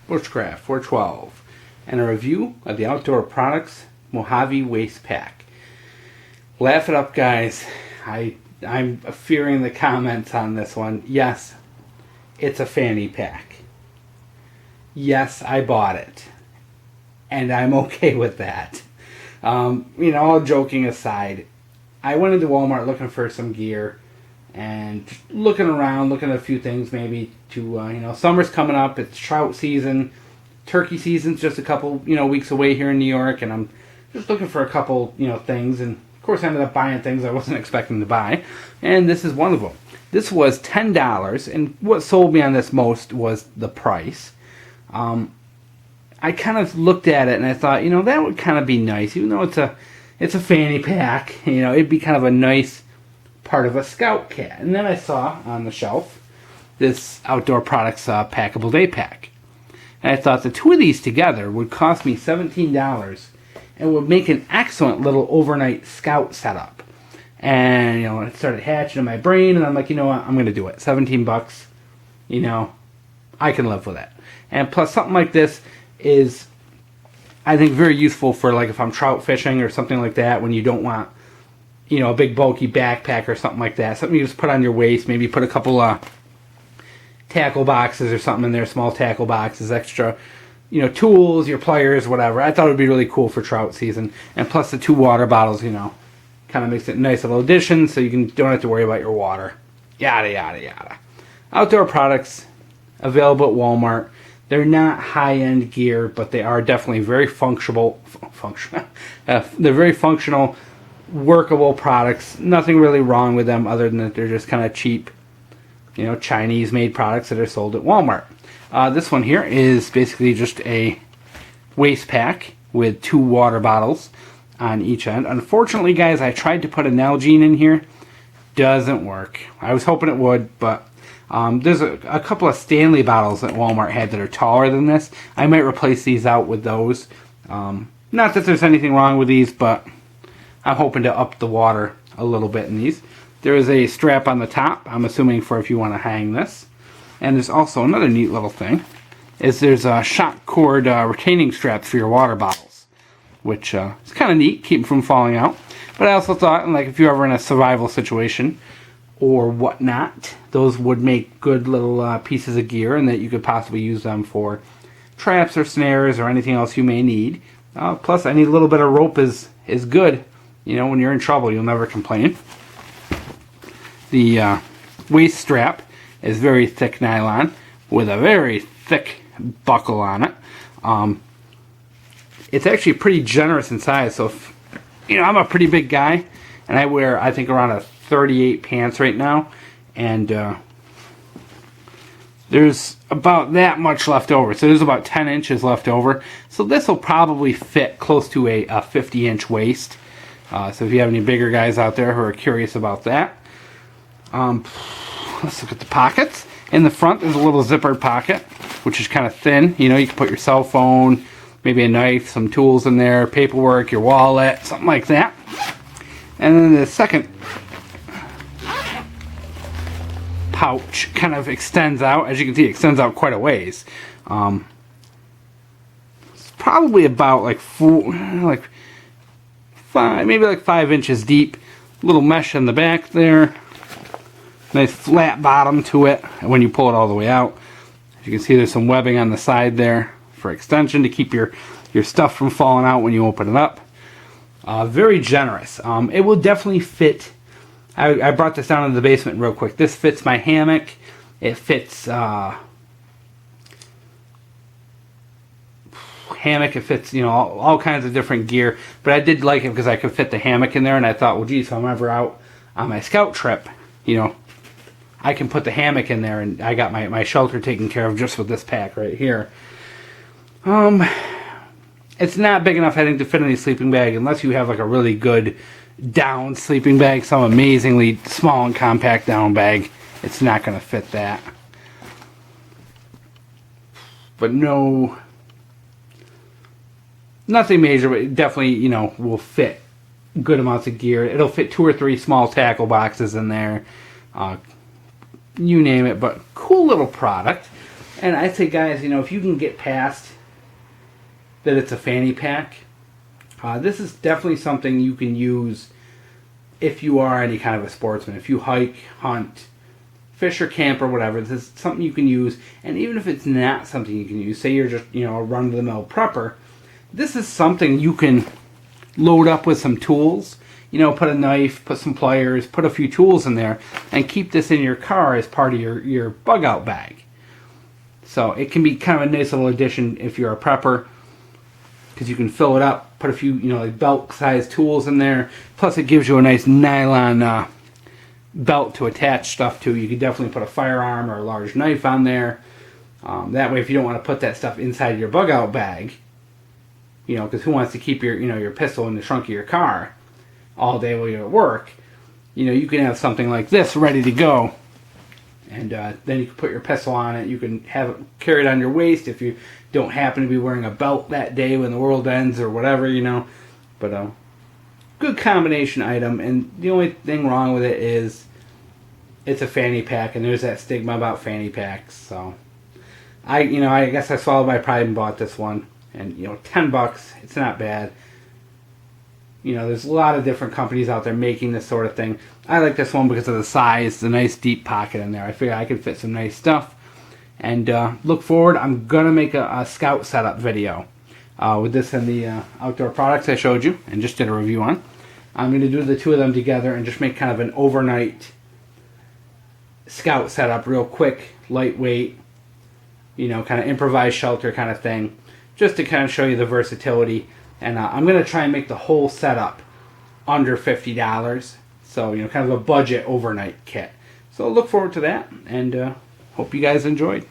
Bushcraft 412, and a review of the Outdoor Products Mojave Waist Pack. Laugh it up, guys. I'm fearing the comments on this one. Yes, it's a fanny pack. Yes, I bought it, and I'm okay with that. All joking aside, I went into Walmart looking for some gear and looking around, looking at a few things maybe to, summer's coming up, it's trout season, turkey season's just a couple, weeks away here in New York, and I'm just looking for a couple, things, and of course I ended up buying things I wasn't expecting to buy, and this is one of them. This was $10, and what sold me on this most was the price. I kind of looked at it and I thought, that would kind of be nice, even though it's a fanny pack, it'd be kind of a nice part of a scout kit. And then I saw on the shelf this Outdoor Products Packable Day Pack. And I thought the two of these together would cost me $17 and would make an excellent little overnight scout setup. And, it started hatching in my brain, and I'm like, what, I'm going to do it. $17, I can live with it. And plus, something like this is, I think, very useful for, like, if I'm trout fishing or something like that, when you don't want, a big bulky backpack or something like that. Something you just put on your waist, maybe put a couple tackle boxes or something in there, small tackle boxes, extra, tools, your pliers, whatever. I thought it would be really cool for trout season. And plus the 2 water bottles, kind of makes it a nice little addition, so you don't have to worry about your water. Yada, yada, yada. Outdoor Products, available at Walmart. They're not high-end gear, but they are definitely very functional. They're very functional, workable products. Nothing really wrong with them other than that they're just kind of cheap, Chinese-made products that are sold at Walmart. This one here is basically just a waist pack with 2 water bottles on each end. Unfortunately, guys, I tried to put an Nalgene in here. Doesn't work. I was hoping it would, but there's a couple of Stanley bottles that Walmart had that are taller than this. I might replace these out with those. Not that there's anything wrong with these, but I'm hoping to up the water a little bit in these. There is a strap on the top, I'm assuming for if you want to hang this. And there's also another neat little thing, is there's a shock cord retaining straps for your water bottles, which is kind of neat, keep them from falling out. But I also thought, like, if you're ever in a survival situation or whatnot, those would make good little pieces of gear, and that you could possibly use them for traps or snares or anything else you may need. Plus, any little bit of rope is good. When you're in trouble, you'll never complain. The waist strap is very thick nylon with a very thick buckle on it. It's actually pretty generous in size, so if, I'm a pretty big guy, and I wear, I think, around a 38 pants right now, and there's about that much left over, so there's about 10 inches left over, so this will probably fit close to a 50-inch waist. So if you have any bigger guys out there who are curious about that. Let's look at the pockets. In the front, there's a little zippered pocket, which is kind of thin. You can put your cell phone, maybe a knife, some tools in there, paperwork, your wallet, something like that. And then the second pouch kind of extends out. As you can see, it extends out quite a ways. It's probably about maybe 5 inches deep. Little mesh in the back there. Nice flat bottom to it when you pull it all the way out. As you can see, there's some webbing on the side there for extension to keep your stuff from falling out when you open it up. Very generous. It will definitely fit. I brought this down into the basement real quick. This fits my hammock. It fits hammock. It fits all kinds of different gear. But I did like it because I could fit the hammock in there, and I thought, well, geez, if I'm ever out on my scout trip, I can put the hammock in there, and I got my shelter taken care of just with this pack right here. It's not big enough, I think, to fit in a sleeping bag unless you have like a really good down sleeping bag, some amazingly small and compact down bag. It's not going to fit that. But nothing major, but it definitely, will fit good amounts of gear. It'll fit 2 or 3 small tackle boxes in there. You name it, but cool little product. And I'd say, guys, you know, if you can get past that it's a fanny pack, this is definitely something you can use if you are any kind of a sportsman. If you hike, hunt, fish or camp or whatever, this is something you can use. And even if it's not something you can use, say you're just, you know, a run-of-the-mill prepper, this is something you can load up with some tools. You know, put a knife, put some pliers, put a few tools in there, and keep this in your car as part of your bug out bag. So it can be kind of a nice little addition if you're a prepper, because you can fill it up, put a few, you know, like belt-sized tools in there. Plus, it gives you a nice nylon belt to attach stuff to. You could definitely put a firearm or a large knife on there. That way, if you don't want to put that stuff inside your bug-out bag, you know, because who wants to keep your, you know, your pistol in the trunk of your car all day while you're at work? You know, you can have something like this ready to go. And then you can put your pistol on it. You can have it carried on your waist if you don't happen to be wearing a belt that day when the world ends or whatever, you know. But good combination item. And the only thing wrong with it is it's a fanny pack, and there's that stigma about fanny packs. So I guess I swallowed my pride and bought this one. And, you know, $10, it's not bad. You know, there's a lot of different companies out there making this sort of thing. I like this one because of the size, the nice deep pocket in there. I figure I could fit some nice stuff. And look forward, I'm going to make a scout setup video with this and the outdoor products I showed you and just did a review on. I'm going to do the two of them together and just make kind of an overnight scout setup, real quick, lightweight, you know, kind of improvised shelter kind of thing, just to kind of show you the versatility. And I'm going to try and make the whole setup under $50. So, you know, kind of a budget overnight kit. So look forward to that, and hope you guys enjoyed.